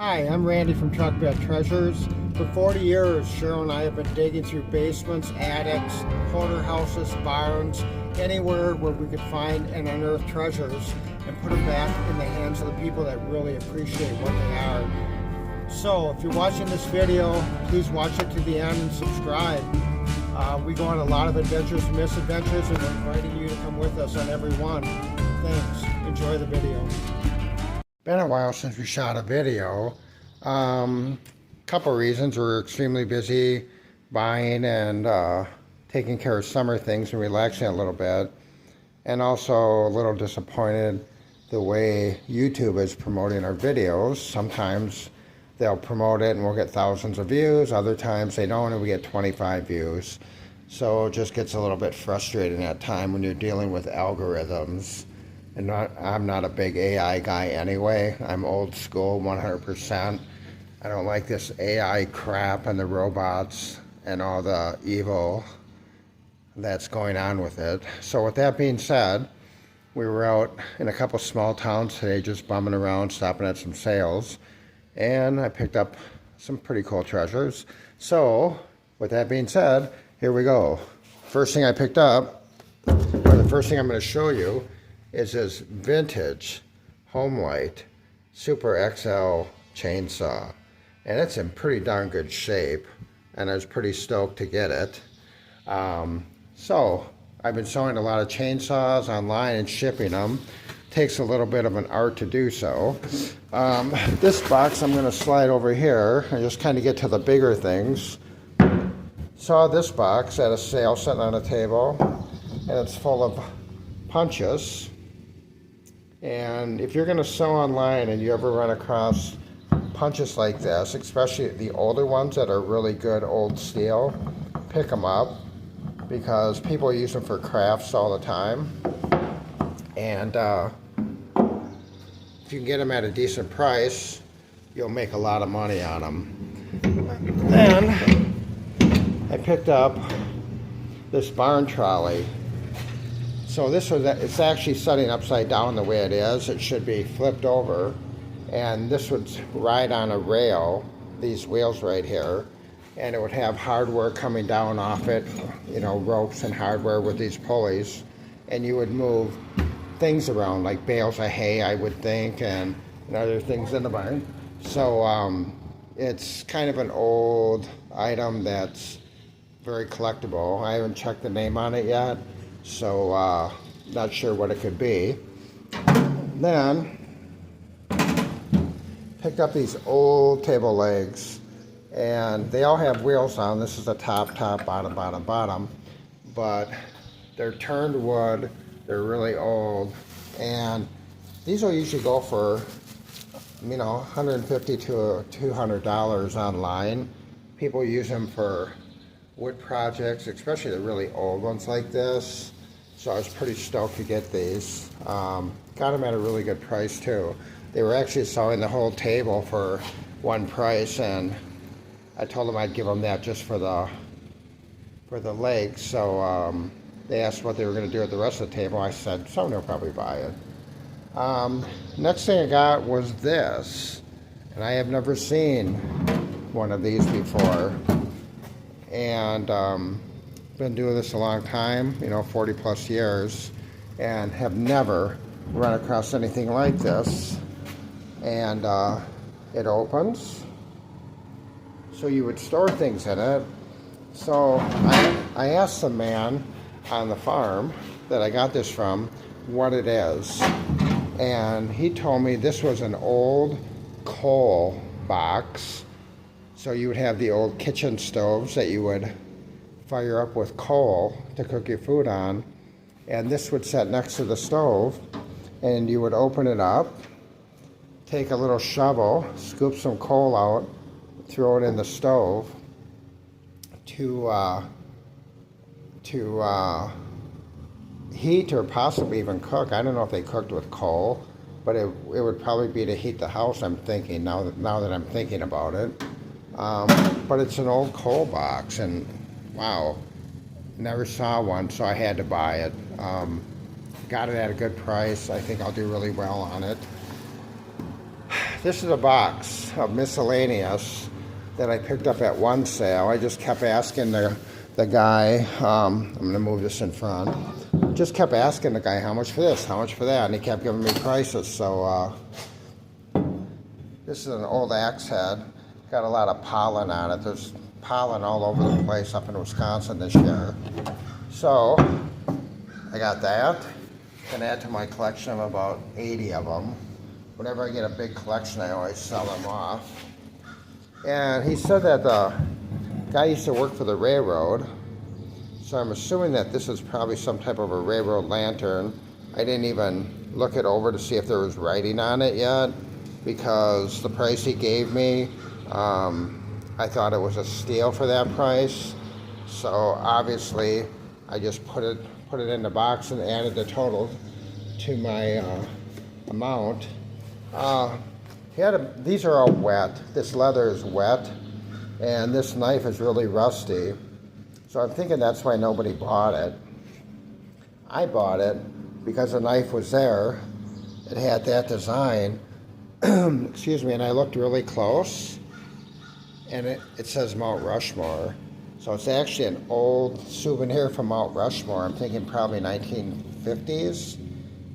Hi, I'm Randy from Truck Bed Treasures. For 40 years, Cheryl and I have been digging through basements, attics, porterhouses, barns, anywhere where we could find and unearth treasures and put them back in the hands of the people that really appreciate what they are. So, if you're watching this video, please watch it to the end and subscribe. We go on a lot of adventures and misadventures, and we're inviting you to come with us on every one. Thanks. Enjoy the video. Been a while since we shot a video. Couple reasons. We're extremely busy buying and taking care of summer things and relaxing a little bit, and also a little disappointed the way YouTube is promoting our videos. Sometimes they'll promote it and we'll get thousands of views, other times they don't and we get 25 views. So it just gets a little bit frustrating at time when you're dealing with algorithms. And I'm not a big AI guy anyway. I'm old school 100%. I don't like this AI crap and the robots and all the evil that's going on with it. So with that being said, we were out in a couple small towns today just bumming around, stopping at some sales, and I picked up some pretty cool treasures. So with that being said, here we go. First thing I picked up, or the first thing I'm going to show you, is this vintage Homelight Super XL chainsaw, and it's in pretty darn good shape, and I was pretty stoked to get it. So I've been selling a lot of chainsaws online and shipping them. Takes a little bit of an art to do so. This box I'm going to slide over here and just kind of get to the bigger things. Saw this box at a sale sitting on a table, and it's full of punches. And if you're going to sell online and you ever run across punches like this, especially the older ones that are really good old steel, pick them up, because people use them for crafts all the time. And if you can get them at a decent price, you'll make a lot of money on them. Then I picked up this barn trolley. So it's actually setting upside down the way it is. It should be flipped over, and this would ride on a rail, these wheels right here, and it would have hardware coming down off it, you know, ropes and hardware with these pulleys, and you would move things around like bales of hay, I would think, and other things in the barn. So it's kind of an old item that's very collectible. I haven't checked the name on it yet, so not sure what it could be. Then picked up these old table legs, and they all have wheels on. This is the top, bottom, but they're turned wood. They're really old, and these will usually go for, you know, $150 to $200 online. People use them for wood projects, especially the really old ones like this. So I was pretty stoked to get these. Got them at a really good price too. They were actually selling the whole table for one price, and I told them I'd give them that just for the legs. So they asked what they were going to do with the rest of the table. I said someone will probably buy it. Next thing I got was this, and I have never seen one of these before. And been doing this a long time, you know, 40 plus years, and have never run across anything like this. And it opens, so you would store things in it. So I asked the man on the farm that I got this from what it is, and he told me this was an old coal box. So you would have the old kitchen stoves that you would fire up with coal to cook your food on, and this would sit next to the stove, and you would open it up, take a little shovel, scoop some coal out, throw it in the stove to heat or possibly even cook. I don't know if they cooked with coal, but it would probably be to heat the house, I'm thinking, now that I'm thinking about it. But it's an old coal box, and wow, never saw one, so I had to buy it. Got it at a good price. I think I'll do really well on it. This is a box of miscellaneous that I picked up at one sale. I just kept asking the guy, I'm going to move this in front, just kept asking the guy how much for this, how much for that, and he kept giving me prices. So this is an old axe head, got a lot of pollen on it. There's pollen all over the place up in Wisconsin this year. So I got that, can add to my collection of about 80 of them. Whenever I get a big collection, I always sell them off. And he said that the guy used to work for the railroad, so I'm assuming that this is probably some type of a railroad lantern. I didn't even look it over to see if there was writing on it yet, because the price he gave me, I thought it was a steal for that price. So obviously I just put it in the box and added the total to my amount. These are all wet. This leather is wet, and this knife is really rusty. So I'm thinking that's why nobody bought it. I bought it because the knife was there. It had that design. Excuse me, and I looked really close, and it says Mount Rushmore. So it's actually an old souvenir from Mount Rushmore. I'm thinking probably 1950s,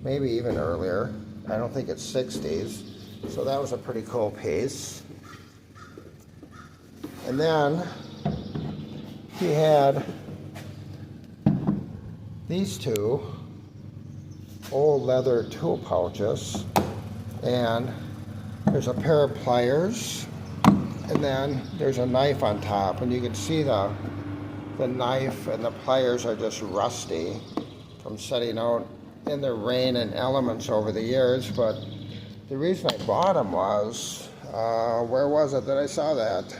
maybe even earlier. I don't think it's 60s. So that was a pretty cool piece. And then he had these two old leather tool pouches, and there's a pair of pliers, and then there's a knife on top, and you can see the knife and the pliers are just rusty from setting out in the rain and elements over the years. But the reason I bought them was, where was it that I saw that?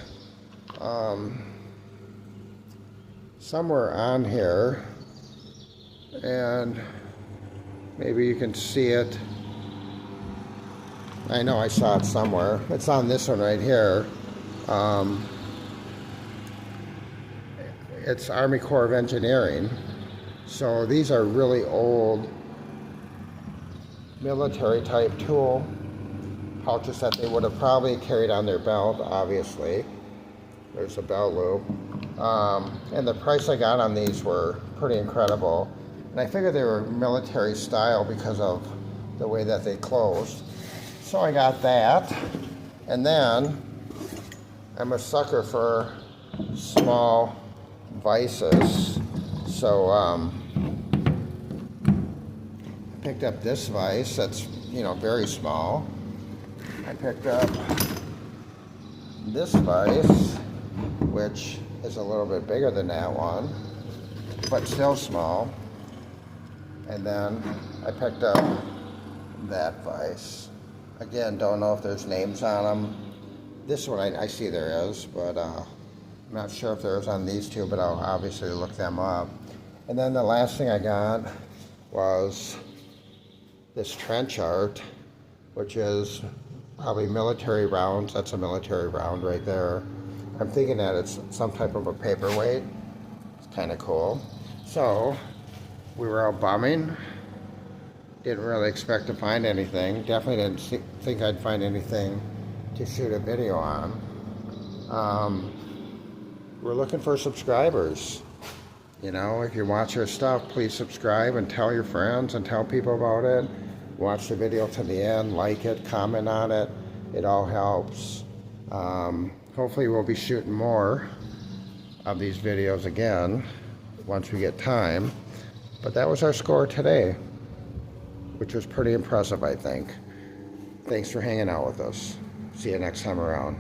Somewhere on here, and maybe you can see it. I know I saw it somewhere. It's on this one right here. It's Army Corps of Engineering. So these are really old military type tool pouches that they would have probably carried on their belt, obviously. There's a belt loop. And the price I got on these were pretty incredible. And I figured they were military style because of the way that they closed. So I got that. And then I'm a sucker for small vices. So I picked up this vise that's, very small. I picked up this vise, which is a little bit bigger than that one, but still small. And then I picked up that vise. Again, don't know if there's names on them. This one I see there is, but I'm not sure if there's on these two, but I'll obviously look them up. And then the last thing I got was this trench art, which is probably military rounds. That's a military round right there. I'm thinking that it's some type of a paperweight. It's kind of cool. So we were out bumming. Didn't really expect to find anything. Definitely didn't think I'd find anything to shoot a video on. We're looking for subscribers. If you watch our stuff, please subscribe and tell your friends and tell people about it. Watch the video to the end, like it, comment on it. It all helps. Hopefully we'll be shooting more of these videos again once we get time. But that was our score today, which was pretty impressive, I think. Thanks for hanging out with us. See you next time around.